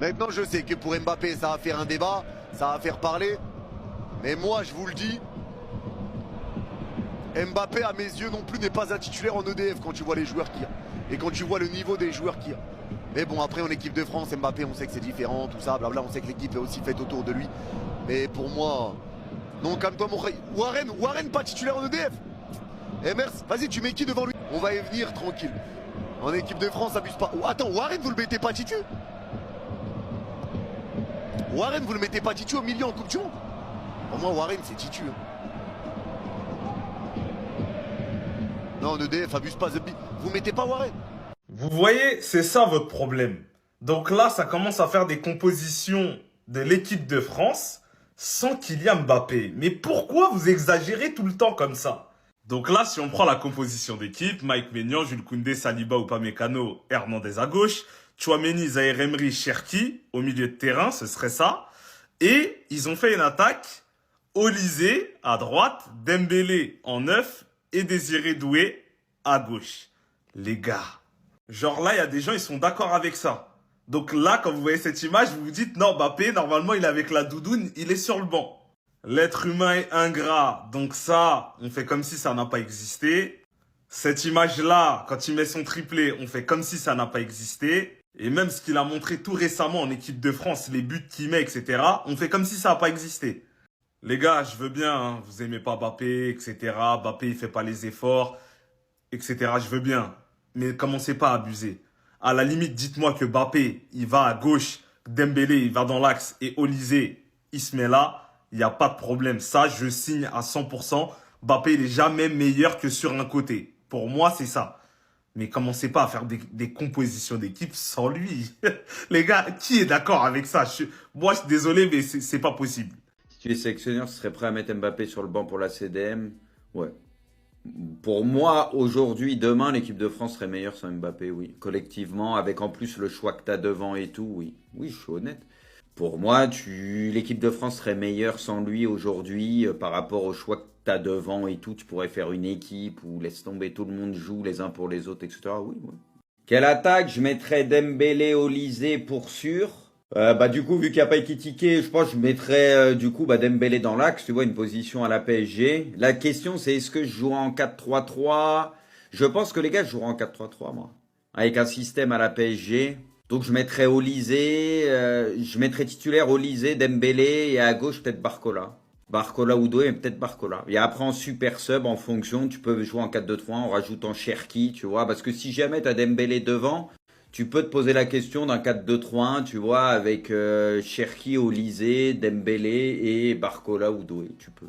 Maintenant, je sais que pour Mbappé, ça va faire un débat, ça va faire parler. Mais moi, je vous le dis, Mbappé, à mes yeux non plus, n'est pas un titulaire en EDF quand tu vois les joueurs qu'il y a. Et quand tu vois le niveau des joueurs qu'il y a. Mais bon, après, en équipe de France, Mbappé, on sait que c'est différent, tout ça, blabla. On sait que l'équipe est aussi faite autour de lui. Mais pour moi, non, calme-toi, mon frère. Warren, pas titulaire en EDF. Emers, vas-y, tu mets qui devant lui? On va y venir, tranquille. En équipe de France, abuse pas. Oh, attends, Warren, vous le mettez pas titu? Warren, vous le mettez pas titu au milieu en Coupe du Monde? Pour moi, Warren, c'est titu. Non, en EDF, abuse pas, Zebbi. Vous mettez pas Warren? Vous voyez, c'est ça votre problème. Donc là, ça commence à faire des compositions de l'équipe de France sans Kylian Mbappé. Mais pourquoi vous exagérez tout le temps comme ça? Donc là, si on prend la composition d'équipe, Mike Maignan, Jules Koundé, Saliba, Upamecano, Hernandez à gauche, Tchouaméni, Zaïre Emery, Cherki au milieu de terrain, ce serait ça. Et ils ont fait une attaque, Olysée à droite, Dembélé en 9 et Désiré Doué à gauche. Les gars, genre là, il y a des gens, ils sont d'accord avec ça. Donc là, quand vous voyez cette image, vous vous dites, non, Mbappé, normalement, il est avec la doudoune, il est sur le banc. L'être humain est ingrat, donc ça, on fait comme si ça n'a pas existé. Cette image-là, quand il met son triplé, on fait comme si ça n'a pas existé. Et même ce qu'il a montré tout récemment en équipe de France, les buts qu'il met, etc., on fait comme si ça n'a pas existé. Les gars, je veux bien, hein, vous aimez pas Mbappé, etc., Mbappé, il fait pas les efforts, etc., je veux bien. Mais commencez pas à abuser. À la limite, dites-moi que Mbappé, il va à gauche, Dembélé, il va dans l'axe, et Olysée, il se met là, il n'y a pas de problème. Ça, je signe à 100%. Mbappé, il est jamais meilleur que sur un côté. Pour moi, c'est ça. Mais commencez pas à faire des compositions d'équipe sans lui. Les gars, qui est d'accord avec ça? Moi, je suis désolé, mais c'est pas possible. Si tu es sélectionneur, tu serais prêt à mettre Mbappé sur le banc pour la CDM? Ouais. Pour moi, aujourd'hui, demain, l'équipe de France serait meilleure sans Mbappé, oui. Collectivement, avec en plus le choix que tu as devant et tout, oui. Oui, je suis honnête. Pour moi, l'équipe de France serait meilleure sans lui aujourd'hui par rapport au choix que tu as devant et tout. Tu pourrais faire une équipe où laisse tomber, tout le monde joue les uns pour les autres, etc. Oui, oui. Quelle attaque? Je mettrais Dembélé, Olysée pour sûr. Du coup, vu qu'il n'y a pas Ekitike, je pense que je mettrais Dembélé dans l'axe, tu vois, une position à la PSG. La question, c'est est-ce que je joue en 4-3-3? Je pense que les gars, je jouerai en 4-3-3, moi. Avec un système à la PSG. Donc, je mettrais Olysée, je mettrais titulaire Olysée, Dembélé, et à gauche, peut-être Barcola. Barcola ou Doué, mais peut-être Barcola. Et après, en super sub, en fonction, tu peux jouer en 4-2-3 en rajoutant Cherki, tu vois. Parce que si jamais tu as Dembélé devant, tu peux te poser la question d'un 4-2-3-1, tu vois, avec Cherki, Olysée, Dembélé et Barcola ou Doué, tu peux.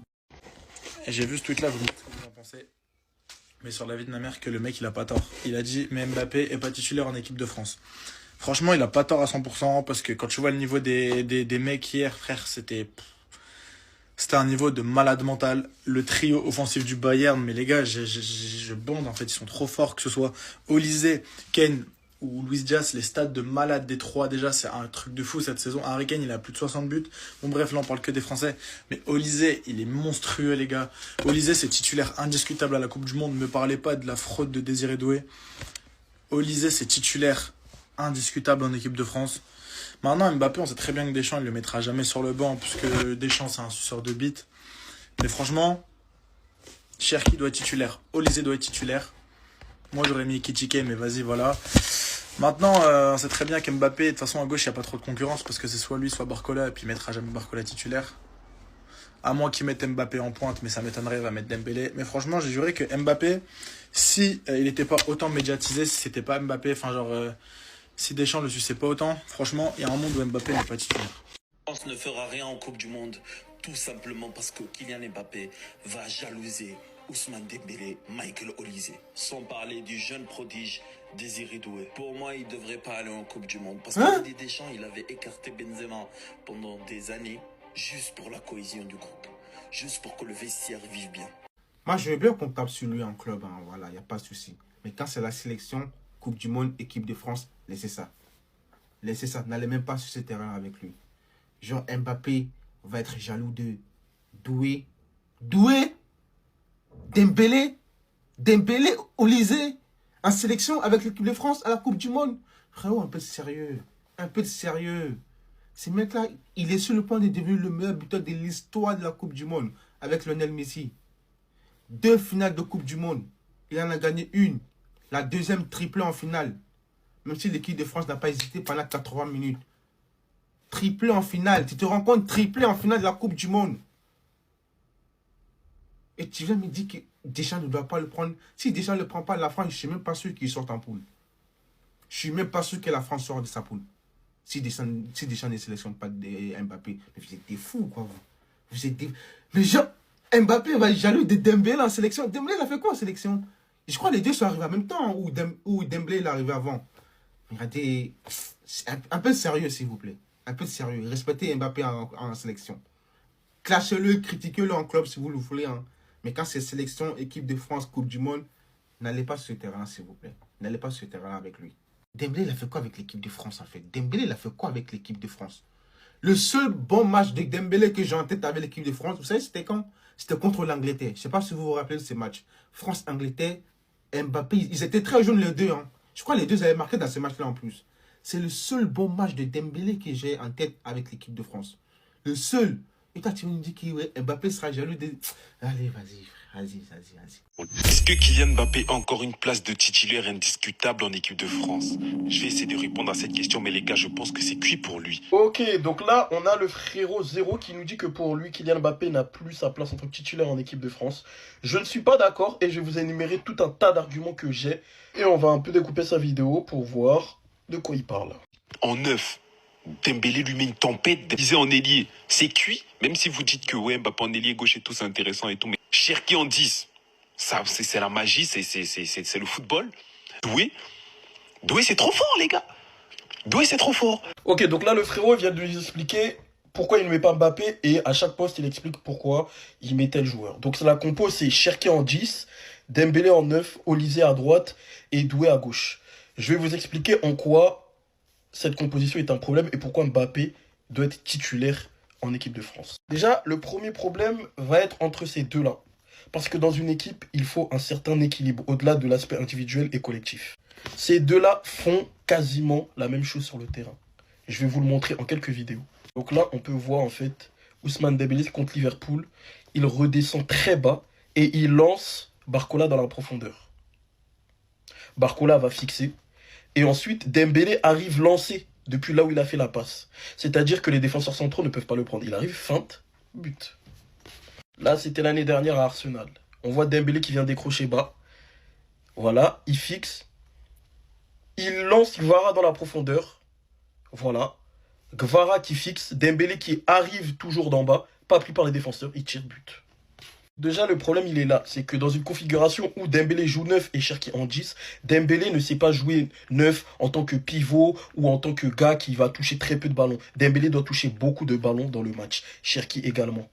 J'ai vu ce tweet-là, vous me dites ce que vous en pensez. Mais sur la vie de ma mère, que le mec, il a pas tort. Il a dit, mais Mbappé est pas titulaire en équipe de France. Franchement, il a pas tort à 100%, parce que quand tu vois le niveau des mecs hier, frère, c'était un niveau de malade mental. Le trio offensif du Bayern, mais les gars, je bande, en fait, ils sont trop forts, que ce soit Olysée, Kane ou Luis Diaz, les stats de malade des trois, déjà, c'est un truc de fou cette saison. Harry Kane, il a plus de 60 buts. Bon, bref, là, on parle que des Français. Mais Olysée, il est monstrueux, les gars. Olysée, c'est titulaire indiscutable à la Coupe du Monde. Ne me parlez pas de la fraude de Désiré Doué. Olysée, c'est titulaire indiscutable en équipe de France. Maintenant, Mbappé, on sait très bien que Deschamps, il le mettra jamais sur le banc, puisque Deschamps, c'est un suceur de bite. Mais franchement, Cherki doit être titulaire. Olysée doit être titulaire. Moi, j'aurais mis Ekitike, mais vas-y, voilà. Maintenant, on sait très bien qu'Mbappé, de toute façon, à gauche, il n'y a pas trop de concurrence, parce que c'est soit lui, soit Barcola, et puis il mettra jamais Barcola titulaire. À moins qu'il mette Mbappé en pointe, mais ça m'étonnerait, il va mettre Dembélé. Mais franchement, j'ai juré que Mbappé, si il n'était pas autant médiatisé, si c'était pas Mbappé, si Deschamps le suçait pas autant, franchement, il y a un monde où Mbappé n'est pas titulaire. La France ne fera rien en Coupe du Monde, tout simplement parce que Kylian Mbappé va jalouser Ousmane Dembélé, Michael Olysée. Sans parler du jeune prodige Désiré Doué. Pour moi, il ne devrait pas aller en Coupe du Monde. Parce que Didier Deschamps, il avait écarté Benzema pendant des années, juste pour la cohésion du groupe. Juste pour que le vestiaire vive bien. Moi, je veux bien qu'on tape sur lui en club, hein, voilà, il n'y a pas de souci. Mais quand c'est la sélection, Coupe du Monde, équipe de France, laissez ça. Laissez ça, n'allez même pas sur ce terrain avec lui. Genre, Mbappé va être jaloux de Doué. Doué, Dembélé, Olysée, en sélection avec l'équipe de France à la Coupe du Monde. Frérot, un peu sérieux. Un peu de sérieux. Ce mec-là, il est sur le point de devenir le meilleur buteur de l'histoire de la Coupe du Monde avec Lionel Messi. 2 finales de Coupe du Monde. Il en a gagné une. La deuxième triplée en finale. Même si l'équipe de France n'a pas hésité pendant 80 minutes. Triplé en finale. Tu te rends compte, triplé en finale de la Coupe du Monde. Et tu viens me dire que Deschamps ne doit pas le prendre. Si Deschamps ne le prend pas, la France, je ne suis même pas sûr qu'il sorte en poule. Je ne suis même pas sûr que la France sorte de sa poule. Si Deschamps ne sélectionne pas Mbappé. Mais vous êtes des fous, quoi, vous. Vous êtes des... Mais genre, Mbappé va être jaloux de Dembélé en sélection. Dembélé, il a fait quoi en sélection? Je crois que les deux sont arrivés en même temps. Ou Dembélé, il est arrivé avant. Regardez, un peu de sérieux, s'il vous plaît. Un peu de sérieux. Respectez Mbappé en sélection. Clashez-le, critiquez-le en club si vous le voulez. Hein. Mais quand c'est sélection, équipe de France, Coupe du Monde, n'allez pas sur ce terrain, s'il vous plaît. N'allez pas sur ce terrain avec lui. Dembélé, il a fait quoi avec l'équipe de France, en fait? Dembélé, il a fait quoi avec l'équipe de France? Le seul bon match de Dembélé que j'ai en tête avec l'équipe de France, vous savez, c'était quand? C'était contre l'Angleterre. Je ne sais pas si vous vous rappelez de ce match. France-Angleterre, Mbappé, ils étaient très jeunes les deux. Hein. Je crois que les deux avaient marqué dans ce match-là en plus. C'est le seul bon match de Dembélé que j'ai en tête avec l'équipe de France. Le seul. Et toi, tu me dis que Mbappé sera jaloux de... Allez, vas-y, vas-y. Est-ce que Kylian Mbappé a encore une place de titulaire indiscutable en équipe de France? Je vais essayer de répondre à cette question, mais les gars, je pense que c'est cuit pour lui. Ok, donc là, on a le frérot Zéro qui nous dit que pour lui, Kylian Mbappé n'a plus sa place en tant que titulaire en équipe de France. Je ne suis pas d'accord et je vais vous énumérer tout un tas d'arguments que j'ai. Et on va un peu découper sa vidéo pour voir de quoi il parle. En 9, Dembélé lui met une tempête. Disait en ailier, c'est cuit. Même si vous dites que ouais, Mbappé en ailier gauche et tout, c'est intéressant et tout. Mais Cherki en 10, ça, c'est la magie, c'est le football. Doué, c'est trop fort, les gars. Doué, c'est trop fort. Ok, donc là, le frérot vient de nous expliquer pourquoi il ne met pas Mbappé. Et à chaque poste, il explique pourquoi il met tel joueur. Donc la compo, c'est Cherki en 10, Dembélé en 9, Olysée à droite et Doué à gauche. Je vais vous expliquer en quoi cette composition est un problème et pourquoi Mbappé doit être titulaire en équipe de France. Déjà, le premier problème va être entre ces deux-là. Parce que dans une équipe, il faut un certain équilibre, au-delà de l'aspect individuel et collectif. Ces deux-là font quasiment la même chose sur le terrain. Je vais vous le montrer en quelques vidéos. Donc là, on peut voir en fait Ousmane Dembélé contre Liverpool. Il redescend très bas et il lance Barcola dans la profondeur. Barcola va fixer. Et ensuite, Dembélé arrive lancé depuis là où il a fait la passe. C'est-à-dire que les défenseurs centraux ne peuvent pas le prendre. Il arrive, feinte, but. Là, c'était l'année dernière à Arsenal. On voit Dembélé qui vient décrocher bas. Voilà, il fixe. Il lance Gvara dans la profondeur. Voilà. Gvara qui fixe. Dembélé qui arrive toujours d'en bas. Pas pris par les défenseurs. Il tire but. Déjà, le problème, il est là. C'est que dans une configuration où Dembélé joue 9 et Cherki en 10, Dembélé ne sait pas jouer 9 en tant que pivot ou en tant que gars qui va toucher très peu de ballons. Dembélé doit toucher beaucoup de ballons dans le match. Cherki également.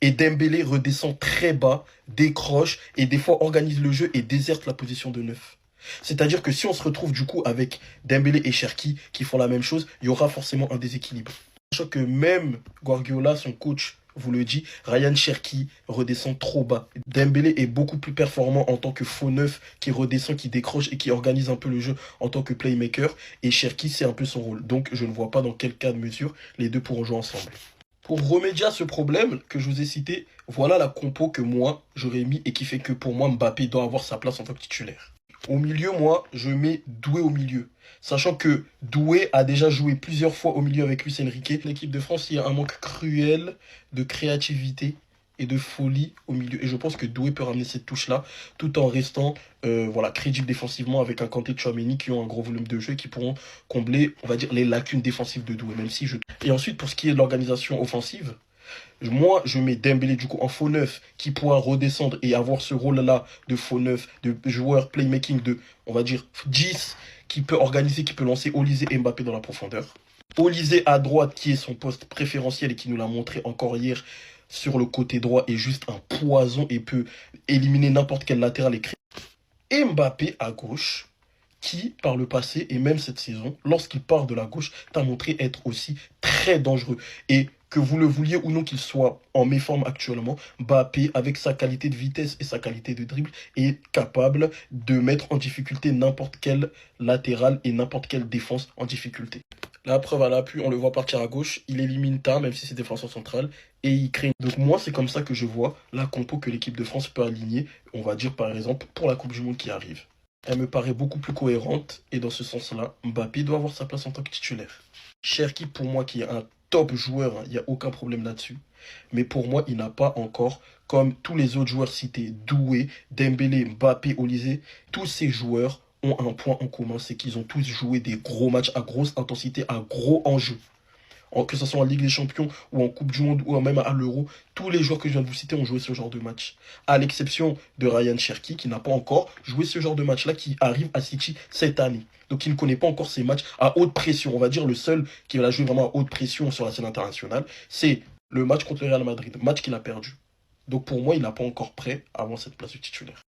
Et Dembélé redescend très bas, décroche et des fois organise le jeu et déserte la position de 9. C'est-à-dire que si on se retrouve du coup avec Dembélé et Cherki qui font la même chose, il y aura forcément un déséquilibre. Sachant que même Guardiola, son coach, vous le dit, Ryan Cherki redescend trop bas. Dembélé est beaucoup plus performant en tant que faux neuf qui redescend, qui décroche et qui organise un peu le jeu en tant que playmaker. Et Cherki, c'est un peu son rôle. Donc je ne vois pas dans quel cas de mesure les deux pourront jouer ensemble. Pour remédier à ce problème que je vous ai cité, voilà la compo que moi j'aurais mis et qui fait que pour moi Mbappé doit avoir sa place en tant que titulaire. Au milieu, moi, je mets Doué au milieu. Sachant que Doué a déjà joué plusieurs fois au milieu avec Luis Enrique. L'équipe de France, il y a un manque cruel de créativité et de folie au milieu. Et je pense que Doué peut ramener cette touche-là, tout en restant crédible défensivement avec un Kanté, Tchouaméni qui ont un gros volume de jeu et qui pourront combler, on va dire, les lacunes défensives de Doué. Même si Et ensuite, pour ce qui est de l'organisation offensive, moi, je mets Dembélé du coup en faux neuf qui pourra redescendre et avoir ce rôle-là de faux neuf, de joueur playmaking de, on va dire, 10 qui peut organiser, qui peut lancer Olysée et Mbappé dans la profondeur. Olysée à droite qui est son poste préférentiel et qui nous l'a montré encore hier sur le côté droit est juste un poison et peut éliminer n'importe quel latéral et créer. Et Mbappé à gauche qui, par le passé et même cette saison, lorsqu'il part de la gauche, t'a montré être aussi très dangereux. Et que vous le vouliez ou non qu'il soit en méforme actuellement, Mbappé, avec sa qualité de vitesse et sa qualité de dribble, est capable de mettre en difficulté n'importe quel latéral et n'importe quelle défense en difficulté. La preuve à l'appui, on le voit partir à gauche, il élimine Ta, même si c'est défenseur central, et il crée. Donc moi, c'est comme ça que je vois la compo que l'équipe de France peut aligner, on va dire par exemple, pour la Coupe du Monde qui arrive. Elle me paraît beaucoup plus cohérente, et dans ce sens-là, Mbappé doit avoir sa place en tant que titulaire. Cherki, pour moi, qui est un top joueur, il n'y a aucun problème là-dessus. Mais pour moi, il n'a pas encore, comme tous les autres joueurs cités, Doué, Dembélé, Mbappé, Olise, tous ces joueurs ont un point en commun, c'est qu'ils ont tous joué des gros matchs à grosse intensité, à gros enjeux. Que ce soit en Ligue des Champions ou en Coupe du Monde ou même à l'Euro, tous les joueurs que je viens de vous citer ont joué ce genre de match. À l'exception de Ryan Cherki, qui n'a pas encore joué ce genre de match-là, qui arrive à City cette année. Donc il ne connaît pas encore ces matchs à haute pression. On va dire le seul qui va jouer vraiment à haute pression sur la scène internationale, c'est le match contre le Real Madrid, match qu'il a perdu. Donc pour moi, il n'est pas encore prêt avant cette place de titulaire.